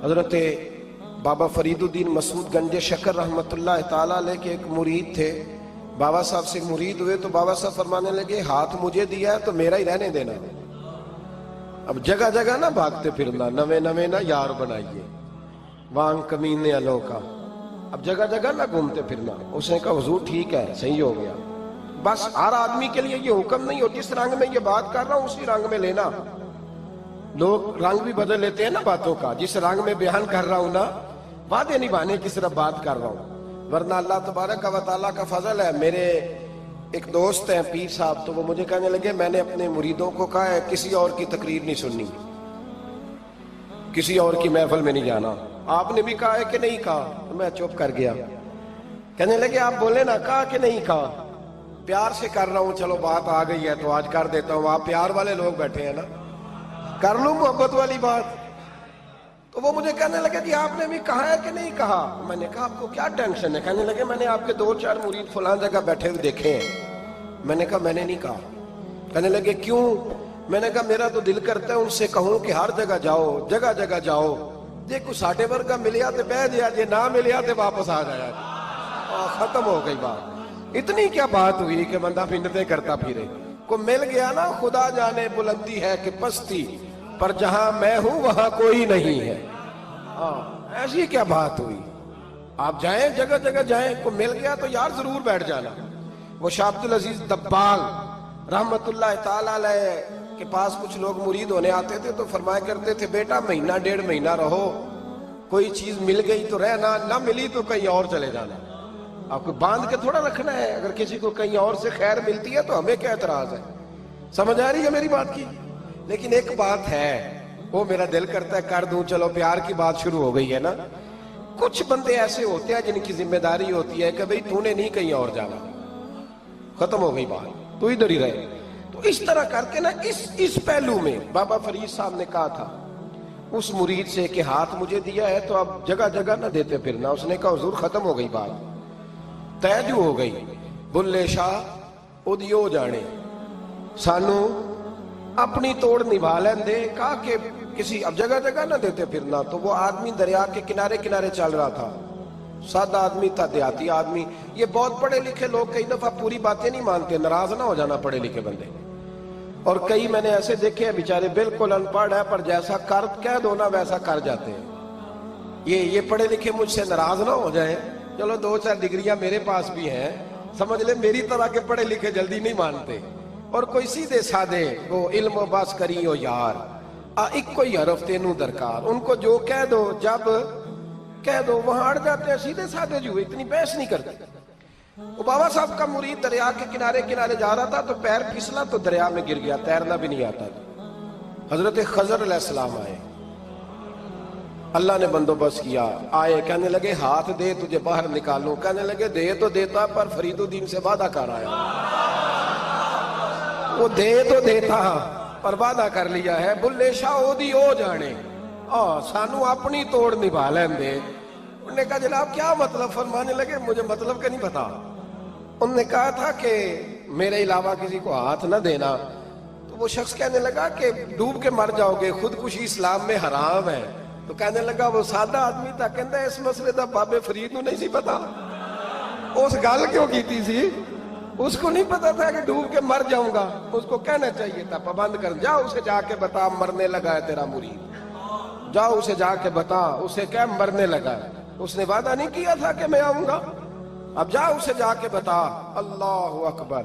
حضرت بابا فرید الدین مسعود گنج شکر رحمت اللہ تعالیٰ علیہ کے ایک مرید تھے. بابا صاحب سے مرید ہوئے تو بابا صاحب فرمانے لگے ہاتھ مجھے دیا ہے تو میرا ہی رہنے دینا. اب جگہ جگہ نہ بھاگتے پھرنا, نوے نوے نہ یار بنائیے وان کمینے الوں کا. اب جگہ جگہ نہ گھومتے پھرنا. اس نے کہا حضور ٹھیک ہے, صحیح ہو گیا. بس ہر آدمی کے لیے یہ حکم نہیں ہو جس رنگ میں یہ بات کر رہا ہوں اسی رنگ میں لینا. لوگ رنگ بھی بدل لیتے ہیں نا باتوں کا. جس رنگ میں بیان کر رہا ہوں نا, وعدے نبھانے کی صرف بات کر رہا ہوں. ورنہ اللہ تبارک و تعالیٰ کا فضل ہے. میرے ایک دوست ہیں پیر صاحب, تو وہ مجھے کہنے لگے میں نے اپنے مریدوں کو کہا ہے کسی اور کی تقریر نہیں سننی, کسی اور کی محفل میں نہیں جانا. آپ نے بھی کہا ہے کہ نہیں کہا؟ میں چپ کر گیا. کہنے لگے آپ بولے نا, کہا کہ نہیں کہا؟ پیار سے کر رہا ہوں, چلو بات آ گئی ہے تو آج کر دیتا ہوں. آپ پیار والے لوگ بیٹھے ہیں نا, کر لوں محبت والی بات. تو وہ مجھے کہنے لگے کہ آپ نے بھی کہا ہے کہ نہیں کہا؟ میں نے کہا آپ کو کیا ٹینشن ہے؟ کہنے لگے میں نے آپ کے 2-4 مرید فلان جگہ بیٹھے ہوئے دیکھے ہیں. میں نے کہا میں نے نہیں کہا. کہنے لگے کیوں؟ میں نے کہا میرا تو دل کرتا ہے ان سے کہوں کہ ہر جگہ جاؤ, جگہ جگہ جاؤ. دیکھو ساٹے ورگا ملیا تو بہ جیا, جی نہ ملیا تو واپس آ جایا. ختم ہو گئی بات. اتنی کیا بات ہوئی کہ بندہ منتیں کرتا پھرے. کو مل گیا نا, خدا جانے بلندی ہے کہ پستی, پر جہاں میں ہوں وہاں کوئی نہیں ہے. ایسی کیا بات ہوئی؟ آپ جائیں جگہ جگہ جائیں. کو مل گیا تو یار ضرور بیٹھ جانا. وہ شاہ عبد العزیز دبال رحمت اللہ تعالیٰ علیہ کے پاس کچھ لوگ مرید ہونے آتے تھے تو فرمایا کرتے تھے بیٹا مہینہ 1.5 مہینہ رہو, کوئی چیز مل گئی تو رہنا, نہ ملی تو کہیں اور چلے جانا. آپ کو باندھ کے تھوڑا رکھنا ہے. اگر کسی کو کہیں اور سے خیر ملتی ہے تو ہمیں کیا اعتراض ہے؟ سمجھ آ رہی ہے میری بات کی؟ لیکن ایک بات ہے, وہ میرا دل کرتا ہے کر دوں. چلو پیار کی بات شروع ہو گئی ہے نا. کچھ بندے ایسے ہوتے ہیں جن کی ذمہ داری ہوتی ہے کہ بھئی تو نے نہیں کہیں اور جانا, ختم ہو گئی بات, تو ادھر ہی رہے. تو اس طرح کر کے نا اس پہلو میں بابا فرید صاحب نے کہا تھا اس مرید سے کہ ہاتھ مجھے دیا ہے تو اب جگہ جگہ نہ دیتے پھرنا. اس نے کہا حضور ختم ہو گئی بات, طے جو ہو گئی. بلے شاہ اودیو جانے, سانو اپنی توڑ نبھا لین دے. کہا کہ کسی اب جگہ جگہ نہ دیتے پھرنا. تو وہ آدمی دریا کے کنارے کنارے چل رہا تھا, سادہ آدمی تھا, دیہاتی آدمی. یہ بہت پڑھے لکھے لوگ کئی دفعہ پوری باتیں نہیں مانتے, ناراض نہ ہو جانا پڑھے لکھے بندے. اور کئی میں نے ایسے دیکھے ہیں بیچارے بالکل ان پڑھ ہے پر جیسا کر کہہ دو نا ویسا کر جاتے ہیں. یہ پڑھے لکھے مجھ سے ناراض نہ ہو جائیں. چلو 2-4 ڈگریاں میرے پاس بھی ہیں, سمجھ لے میری طرح کے پڑھے لکھے جلدی نہیں مانتے. اور کوئی سیدھے سادے وہ علم و بس کری ہو یار, ایک کوئی حرف تینوں درکار. ان کو جو کہہ دو جب کہہ دو وہاں اڑ جاتے ہیں, سیدھے سادے جو اتنی بحث نہیں کرتے. وہ بابا صاحب کا مرید دریا کے کنارے کنارے جا رہا تھا تو پیر پھسلا تو دریا میں گر گیا, تیرنا بھی نہیں آتا تھا. حضرت خضر علیہ السلام آئے, اللہ نے بندوبست کیا. آئے, کہنے لگے ہاتھ دے تجھے باہر نکالوں. کہنے لگے دے تو دیتا پر فرید الدین سے وعدہ کر آیا. وہ دے تو دیتا پر وعدہ کر لیا ہے. بلے شاہ اودی ہو جانے, سانو اپنی توڑ نبھا لین دے. انہوں نے کہا جناب کیا مطلب؟ فرمانے لگے مجھے مطلب کا نہیں پتا. انہوں نے کہا تھا کہ میرے علاوہ کسی کو ہاتھ نہ دینا. تو وہ شخص کہنے لگا کہ ڈوب کے مر جاؤ گے, خودکشی اسلام میں حرام ہے. تو کہنے لگا وہ سادہ آدمی تھا, کہندا اس مسئلے دا بابے فرید نو نہیں سی پتا. اس گل کیوں کیتی سی؟ اس کو نہیں پتا تھا کہ ڈوب کے مر جاؤں گا. اس کو کہنا چاہیے تھا پابند کر, جا اسے جا کے بتا مرنے لگا ہے تیرا مرید. جاؤ اسے جا کے بتا, اسے کیا مرنے لگا ہے. اس نے وعدہ نہیں کیا تھا کہ میں آؤں گا. اب جا اسے جا کے بتا. اللہ اکبر.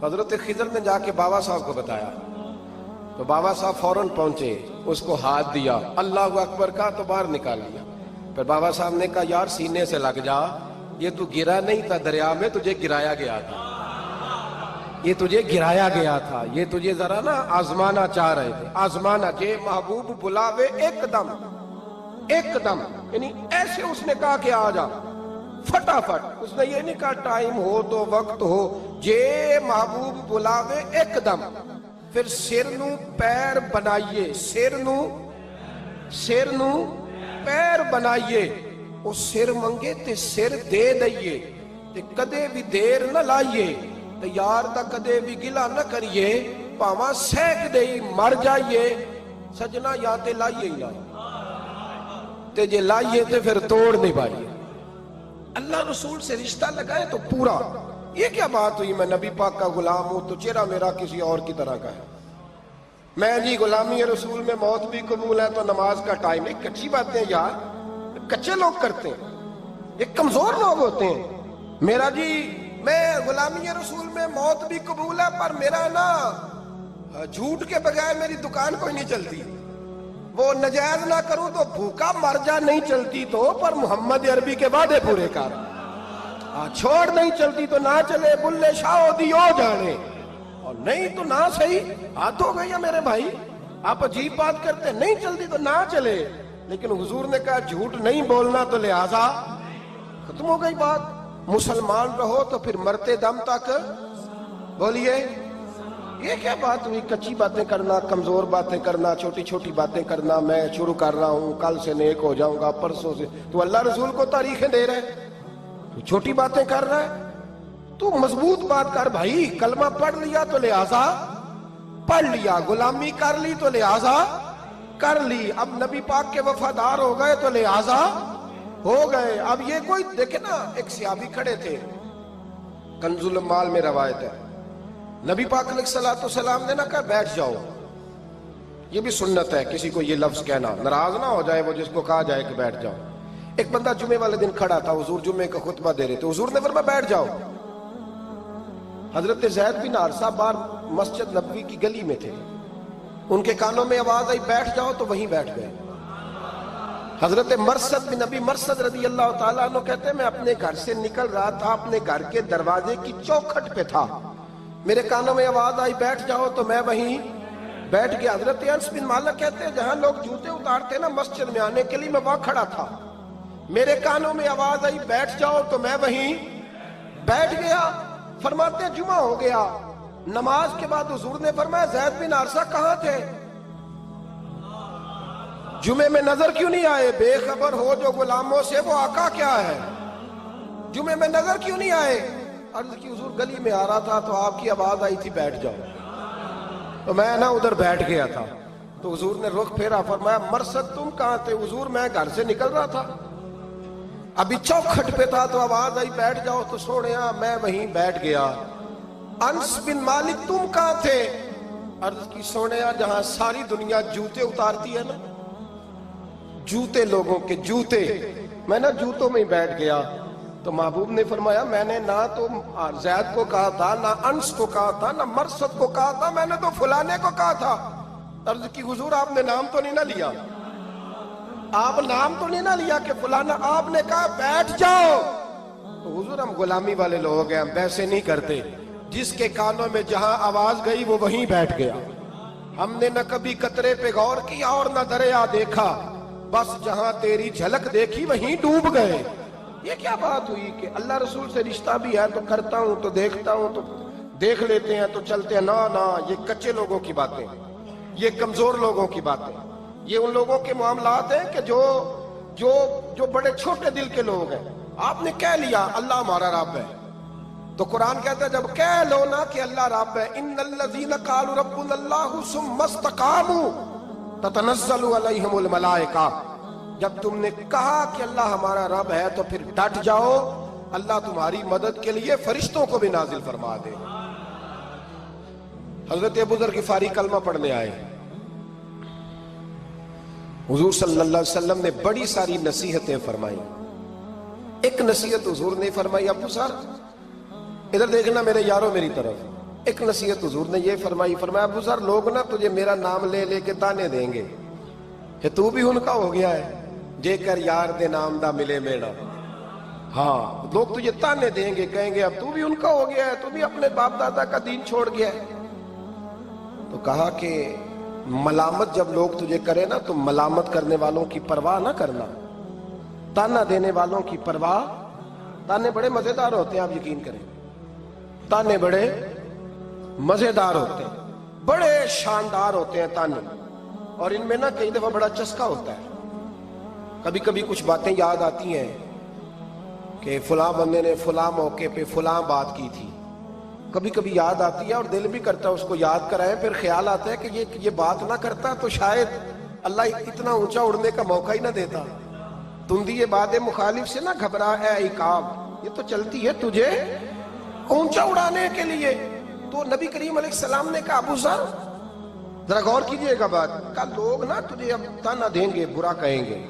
حضرت خضر نے جا کے بابا صاحب کو بتایا تو بابا صاحب فوراً پہنچے, اس کو ہاتھ دیا, اللہ اکبر کہا تو باہر نکال لیا. پھر بابا صاحب نے کہا یار سینے سے لگ جا, یہ تو گرا نہیں تھا دریا میں, تجھے گرایا گیا تھا. یہ تجھے گرایا گیا تھا, یہ تجھے ذرا نا آزمانا چاہ رہے تھے. آزمانا جے محبوب بلاوے ایک دم, ایک دم, یعنی ایسے اس نے کہا کہ آ جا فٹافٹ. اس نے یہ نہیں کہا ٹائم ہو تو وقت ہو, جے محبوب بلاوے ایک دم. پھر سر نو پیر بنائیے, سر نو پیر بنائیے. وہ سر منگے تے سر دے دئیے, تے کدے بھی دیر نہ لائیے. تے یار دا کدے بھی گلا نہ کریے, پاواں سینک دئی مر جائیے. سجنا یا تے لائیے ہی لائیے. تے جے لائیے تے پھر توڑ نہیں پائیے. اللہ رسول سے رشتہ لگائے تو پورا. یہ کیا بات ہوئی میں نبی پاک کا غلام ہوں تو چہرہ میرا کسی اور کی طرح کا ہے. میں جی غلامی رسول میں موت بھی قبول ہے تو نماز کا ٹائم. ایک کچی باتیں یار کچے لوگ کرتے ہیں, ایک کمزور لوگ ہوتے ہیں. میرا جی میں غلامی رسول میں موت بھی قبول ہے پر میرا نا جھوٹ کے بغیر میری دکان کوئی نہیں چلتی. وہ نجائز نہ کروں تو بھوکا مر جا, نہیں چلتی تو پر محمد عربی کے وعدے پورے کر. چھوڑ نہیں چلتی تو نہ چلے, بلے شاہ دیو جانے, اور نہیں تو نہ صحیح. ہاتھ ہو گئی ہے میرے بھائی, آپ عجیب بات کرتے ہیں. نہیں چلتی تو نہ چلے, لیکن حضور نے کہا جھوٹ نہیں بولنا تو لہذا ختم ہو گئی بات. مسلمان رہو تو پھر مرتے دم تک بولیے. یہ کیا بات ہوئی کچی باتیں کرنا, کمزور باتیں کرنا, چھوٹی چھوٹی باتیں کرنا. میں شروع کر رہا ہوں, کل سے نیک ہو جاؤں گا, پرسوں سے. تو اللہ رسول کو تاریخیں دے رہے, تو چھوٹی باتیں کر رہا ہے. تو مضبوط بات کر بھائی. کلمہ پڑھ لیا تو لہذا پڑھ لیا, غلامی کر لی تو لہذا کر لی. اب نبی پاک کے وفادار ہو گئے تو لہذا ہو گئے. اب یہ کوئی دیکھے نا, ایک صحابی کھڑے تھے, کنز المال میں روایت ہے, نبی پاک علیہ الصلوۃ والسلام نے نہ کہا بیٹھ جاؤ. یہ بھی سنت ہے کسی کو یہ لفظ کہنا, ناراض نہ ہو جائے وہ جس کو کہا جائے کہ بیٹھ جاؤ. ایک بندہ جمعے والے دن کھڑا تھا, حضور جمعے کا خطبہ دے رہے تھے, حضور نے فرمایا بیٹھ جاؤ. حضرت زید بن حارثہ باہر مسجد نبوی کی گلی میں تھے, ان کے کانوں میں آواز آئی بیٹھ جاؤ تو وہیں بیٹھ گئے. حضرت مرثد بن نبی مرثد رضی اللہ تعالیٰ عنہ کہتے ہیں میں اپنے گھر سے نکل رہا تھا, اپنے گھر کے دروازے کی چوکھٹ پہ تھا, میرے کانوں میں آواز آئی بیٹھ جاؤ تو میں وہیں بیٹھ گیا. حضرت انس بن مالک کہتے ہیں جہاں لوگ جوتے اتارتے نا مسجد میں آنے کے لیے, میں وہاں کھڑا تھا, میرے کانوں میں آواز آئی بیٹھ جاؤ تو میں وہیں بیٹھ گیا. فرماتے ہیں جمعہ ہو گیا, نماز کے بعد حضور نے فرمایا زید بن حارثہ کہاں تھے, جمعے میں نظر کیوں نہیں آئے؟ بے خبر ہو جو غلاموں سے وہ آقا کیا ہے, جمعے میں نظر کیوں نہیں آئے؟ عرض کی حضور گلی میں آ رہا تھا تو آپ کی آواز آئی تھی بیٹھ جاؤ, تو میں نا ادھر بیٹھ گیا تھا. تو حضور نے رخ پھیرا, فرمایا مرثد تم کہاں تھے؟ حضور میں گھر سے نکل رہا تھا, ابھی چوکھٹ پہ تھا تو آواز آئی بیٹھ جاؤ تو سوڑیا میں وہیں بیٹھ گیا. انس بن مالک تم کہاں تھے؟ عرض کی سوڑیا جہاں ساری دنیا جوتے اتارتی ہے نا, جوتے لوگوں کے جوتے, میں نا جوتوں میں ہی بیٹھ گیا. تو محبوب نے فرمایا میں نے نہ تو زید کو کہا تھا, نہ انس کو کہا تھا, نہ مرثد کو کہا تھا, میں نے تو فلانے کو کہا تھا. عرض کی حضور آپ نے نام تو نہیں نہ لیا, آپ نام تو نہیں نہ لیا کہ فلانا, آپ نے کہا بیٹھ جاؤ. تو حضور ہم غلامی والے لوگ ہیں, ہم ویسے نہیں کرتے. جس کے کانوں میں جہاں آواز گئی وہ وہیں بیٹھ گیا. ہم نے نہ کبھی قطرے پہ غور کیا اور نہ دریا دیکھا, بس جہاں تیری جھلک دیکھی وہیں ڈوب گئے. یہ کیا بات ہوئی کہ اللہ رسول سے رشتہ بھی ہے تو کرتا ہوں, تو دیکھتا ہوں, تو دیکھ لیتے ہیں تو چلتے ہیں. نا یہ کچے لوگوں کی باتیں, یہ کمزور لوگوں کی باتیں, یہ ان لوگوں کے معاملات ہیں کہ جو بڑے چھوٹے دل کے لوگ ہیں. آپ نے کہہ لیا اللہ ہمارا رب ہے, تو قرآن کہتا ہے جب کہہ لو نا کہ اللہ رب ہے, ان الذین قالوا ربنا اللہ ثم استقاموا تتنزل علیہم الملائکہ, جب تم نے کہا کہ اللہ ہمارا رب ہے تو پھر ڈٹ جاؤ, اللہ تمہاری مدد کے لیے فرشتوں کو بھی نازل فرما دے. حضرت ابو ذر غفاری کلمہ پڑھنے آئے, حضور صلی اللہ علیہ وسلم نے بڑی ساری نصیحتیں فرمائی. ایک نصیحت حضور نے فرمائی, ابو سر ادھر دیکھنا میرے یارو میری طرف. ایک نصیحت حضور نے یہ فرمائی, فرمایا ابو سر لوگ نا تجھے میرا نام لے لے کے تانے دیں گے کہ تو بھی ان کا ہو گیا ہے, جے کر یار دے نام دا ملے میڑا. ہاں لوگ تجھے تانے دیں گے, کہیں گے اب تو بھی ان کا ہو گیا ہے, تو بھی اپنے باپ دادا کا دین چھوڑ گیا ہے. تو کہا کہ ملامت جب لوگ تجھے کرے نا تو ملامت کرنے والوں کی پرواہ نہ کرنا, تانا دینے والوں کی پرواہ. تانے بڑے مزیدار ہوتے ہیں, آپ یقین کریں, تانے بڑے مزیدار ہوتے ہیں, بڑے شاندار ہوتے ہیں تانے, اور ان میں نا کئی دفعہ بڑا چسکا ہوتا ہے. کبھی کبھی کچھ باتیں یاد آتی ہیں کہ فلاں بندے نے فلاں موقع پہ فلاں بات کی تھی, کبھی کبھی یاد آتی ہے اور دل بھی کرتا ہے اس کو یاد کرائیں. پھر خیال آتا ہے کہ یہ بات نہ کرتا تو شاید اللہ اتنا اونچا اڑنے کا موقع ہی نہ دیتا. تندی باد مخالف سے نہ گھبرا اے عقاب، یہ تو چلتی ہے تجھے اونچا اڑانے کے لیے۔ تو نبی کریم علیہ السلام نے کہا ابو ذر ذرا غور کیجئے گا بات، کہا لوگ نا تجھے اب تانا دیں گے، برا کہیں گے۔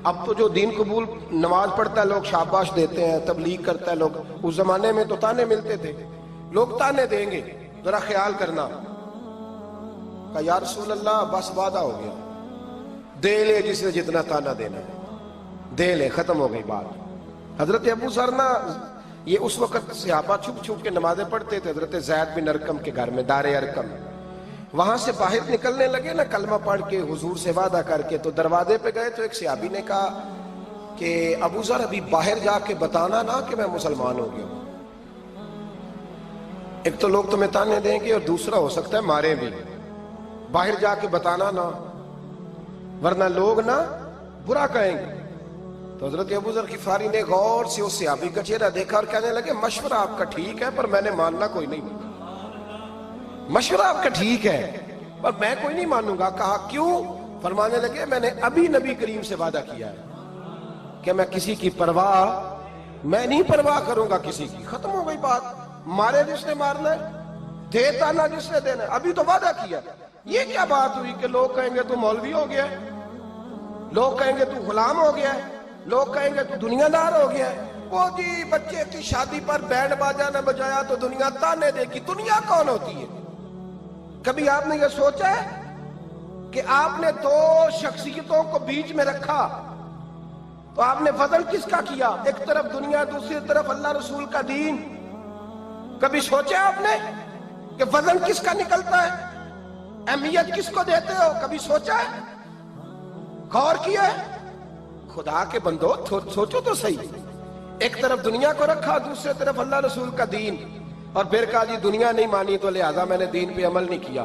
اب تو جو دین قبول نماز پڑھتا ہے لوگ شاباش دیتے ہیں، تبلیغ کرتا ہے لوگ، اس زمانے میں تو تانے ملتے تھے، لوگ تانے دیں گے، ذرا خیال کرنا۔ کہا یا رسول اللہ بس وعدہ ہو گیا، دے لے جس نے جتنا تانا دینا ہے، دے لے، ختم ہو گئی بات۔ حضرت ابو ذر نا یہ اس وقت صحابہ چھپ چھپ کے نمازیں پڑھتے تھے حضرت زید بن ارقم کے گھر میں، دار ارقم۔ وہاں سے باہر نکلنے لگے نا کلمہ پڑھ کے حضور سے وعدہ کر کے، تو دروازے پہ گئے تو ایک صحابی نے کہا کہ ابو ذر ابھی باہر جا کے بتانا نا کہ میں مسلمان ہو گیا ہوں، ایک تو لوگ تمہیں تانے دیں گے اور دوسرا ہو سکتا ہے مارے بھی، باہر جا کے بتانا نا ورنہ لوگ نا برا کہیں گے۔ تو حضرت ابو ذر غفاری نے غور سے اس صحابی کا چہرہ دیکھا اور کہنے لگے مشورہ آپ کا ٹھیک ہے پر میں نے ماننا کوئی نہیں، مشورہ آپ کا ٹھیک ہے پر میں کوئی نہیں مانوں گا۔ کہا کیوں؟ فرمانے لگے میں نے ابھی نبی کریم سے وعدہ کیا ہے کہ میں کسی کی پرواہ، میں نہیں پرواہ کروں گا کسی کی، ختم ہو گئی بات، مارے جس نے مارنا ہے، دے تانا جس نے دینا ہے، ابھی تو وعدہ کیا۔ یہ کیا بات ہوئی کہ لوگ کہیں گے تو مولوی ہو گیا ہے، لوگ کہیں گے تو غلام ہو گیا ہے، لوگ کہیں گے تو دنیا دار ہو گیا ہے، وہ جی بچے کی شادی پر بینڈ باجا نہ بجایا تو دنیا تانے دے گی۔ دنیا کون ہوتی ہے؟ کبھی آپ نے یہ سوچا ہے کہ آپ نے دو شخصیتوں کو بیچ میں رکھا تو آپ نے وزن کس کا کیا؟ ایک طرف دنیا، دوسری طرف اللہ رسول کا دین۔ کبھی سوچا آپ نے کہ وزن کس کا نکلتا ہے، اہمیت کس کو دیتے ہو؟ کبھی سوچا ہے، غور کیا ہے؟ خدا کے بندو سوچو تو صحیح، ایک طرف دنیا کو رکھا، دوسری طرف اللہ رسول کا دین، اور پھر کہا جی دنیا نہیں مانی تو لہذا میں نے دین پہ عمل نہیں کیا۔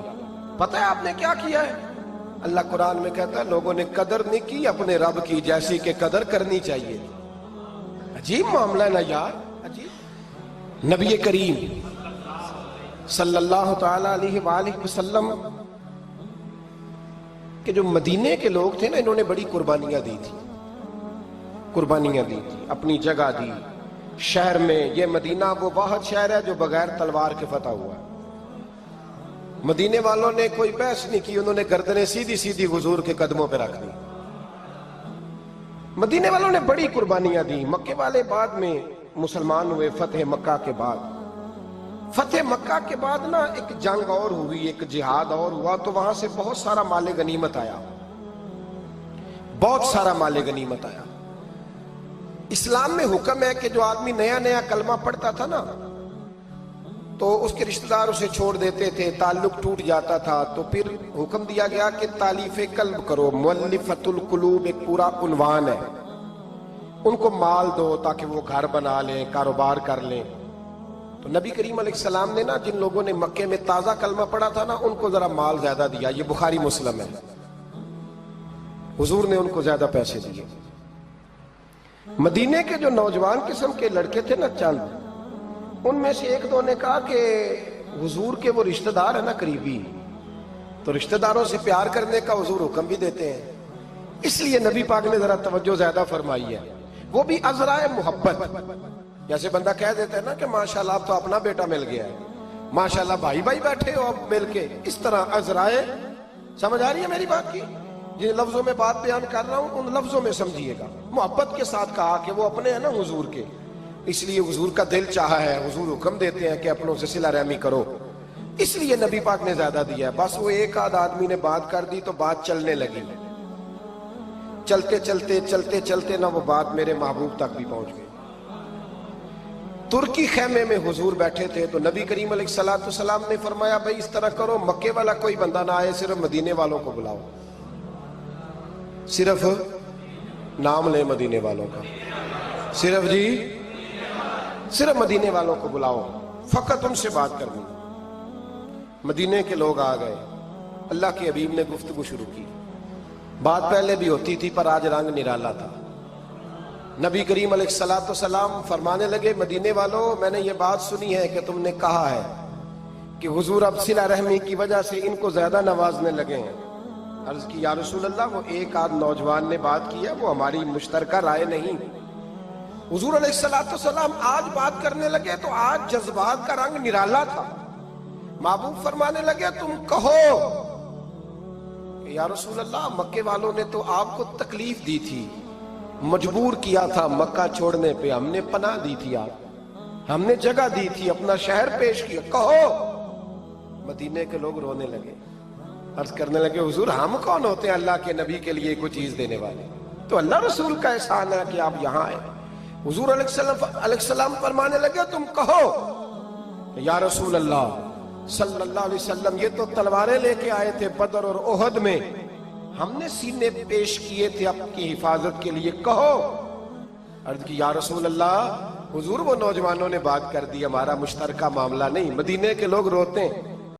پتہ ہے آپ نے کیا کیا ہے؟ اللہ قرآن میں کہتا ہے لوگوں نے قدر نہیں کی اپنے رب کی جیسی کہ قدر کرنی چاہیے۔ عجیب معاملہ ہے نا یار، عجیب۔ نبی کریم صلی اللہ تعالی علیہ وآلہ وسلم کہ جو مدینے کے لوگ تھے نا، انہوں نے بڑی قربانیاں دی تھی، قربانیاں دی تھی، اپنی جگہ دی شہر میں۔ یہ مدینہ وہ واحد شہر ہے جو بغیر تلوار کے فتح ہوا ہے۔ مدینے والوں نے کوئی بحث نہیں کی، انہوں نے گردنیں سیدھی سیدھی حضور کے قدموں پہ رکھ دی۔ مدینے والوں نے بڑی قربانیاں دی۔ مکے والے بعد میں مسلمان ہوئے فتح مکہ کے بعد۔ فتح مکہ کے بعد نا ایک جنگ اور ہوئی، ایک جہاد اور ہوا، تو وہاں سے بہت سارا مال غنیمت آیا، بہت سارا مال غنیمت آیا۔ اسلام میں حکم ہے کہ جو آدمی نیا نیا کلمہ پڑھتا تھا نا تو اس کے رشتہ دار اسے چھوڑ دیتے تھے، تعلق ٹوٹ جاتا تھا، تو پھر حکم دیا گیا کہ تالیف قلب کرو، مؤلفۃ القلوب ایک پورا عنوان ہے، ان کو مال دو تاکہ وہ گھر بنا لیں، کاروبار کر لیں۔ تو نبی کریم علیہ السلام نے نا جن لوگوں نے مکے میں تازہ کلمہ پڑھا تھا نا ان کو ذرا مال زیادہ دیا، یہ بخاری مسلم ہے، حضور نے ان کو زیادہ پیسے دیے۔ مدینے کے جو نوجوان قسم کے لڑکے تھے نا چند، ان میں سے ایک دو نے کہا کہ حضور کے وہ رشتہ دار ہیں نا قریبی، تو رشتہ داروں سے پیار کرنے کا حضور حکم بھی دیتے ہیں، اس لیے نبی پاک نے ذرا توجہ زیادہ فرمائی ہے، وہ بھی عذرائے محبت۔ جیسے بندہ کہہ دیتا ہے نا کہ ماشاءاللہ اب تو اپنا بیٹا مل گیا ہے، ماشاءاللہ بھائی بھائی بیٹھے ہو اب مل کے، اس طرح عذرائے۔ سمجھ آ رہی ہے میری بات کی؟ جن لفظوں میں بات بیان کر رہا ہوں ان لفظوں میں سمجھیے گا، محبت کے ساتھ کہا کہ وہ اپنے ہیں نا حضور کے، اس لیے حضور کا دل چاہا ہے، حضور حکم دیتے ہیں کہ اپنوں سے صلہ رحمی کرو، اس لیے نبی پاک نے زیادہ دیا ہے۔ بس وہ ایک آدھ آدمی نے بات کر دی تو بات چلنے لگی، چلتے چلتے چلتے چلتے نہ وہ بات میرے محبوب تک بھی پہنچ گئی۔ ترکی خیمے میں حضور بیٹھے تھے تو نبی کریم علیہ السلام نے فرمایا بھائی اس طرح کرو، مکے والا کوئی بندہ نہ آئے، صرف مدینے والوں کو بلاؤ، صرف نام لے مدینے والوں کا، صرف جی صرف مدینے والوں کو بلاؤ، فقط ان سے بات کرنی۔ مدینے کے لوگ آ گئے، اللہ کے حبیب نے گفتگو شروع کی، بات پہلے بھی ہوتی تھی پر آج رنگ نرالا تھا۔ نبی کریم علیہ السلام فرمانے لگے مدینے والوں، میں نے یہ بات سنی ہے کہ تم نے کہا ہے کہ حضور اب صلہ رحمی کی وجہ سے ان کو زیادہ نوازنے لگے ہیں، عرض کی یا رسول اللہ وہ ایک آدھ نوجوان نے بات کی ہے، وہ ہماری مشترکہ رائے نہیں۔ حضور علیہ السلام آج بات کرنے لگے تو آج جذبات کا رنگ نرالا تھا۔ محبوب فرمانے لگے تم کہو کہ یا رسول اللہ مکے والوں نے تو آپ کو تکلیف دی تھی، مجبور کیا تھا مکہ چھوڑنے پہ، ہم نے پناہ دی تھی، آپ ہم نے جگہ دی تھی، اپنا شہر پیش کیا، کہو۔ مدینے کے لوگ رونے لگے، عرض کرنے لگے حضور ہم کون ہوتے ہیں اللہ کے نبی کے لیے کوئی چیز دینے والے، تو اللہ رسول کا احسان ہے کہ آپ یہاں آئے۔ حضور علیہ السلام فرمانے لگے تم کہو یا رسول اللہ صلی اللہ علیہ وسلم یہ تو تلواریں لے کے آئے تھے بدر اور احد میں، ہم نے سینے پیش کیے تھے آپ کی حفاظت کے لیے، کہو۔ عرض کی یا رسول اللہ حضور وہ نوجوانوں نے بات کر دی، ہمارا مشترکہ معاملہ نہیں۔ مدینے کے لوگ روتے ہیں،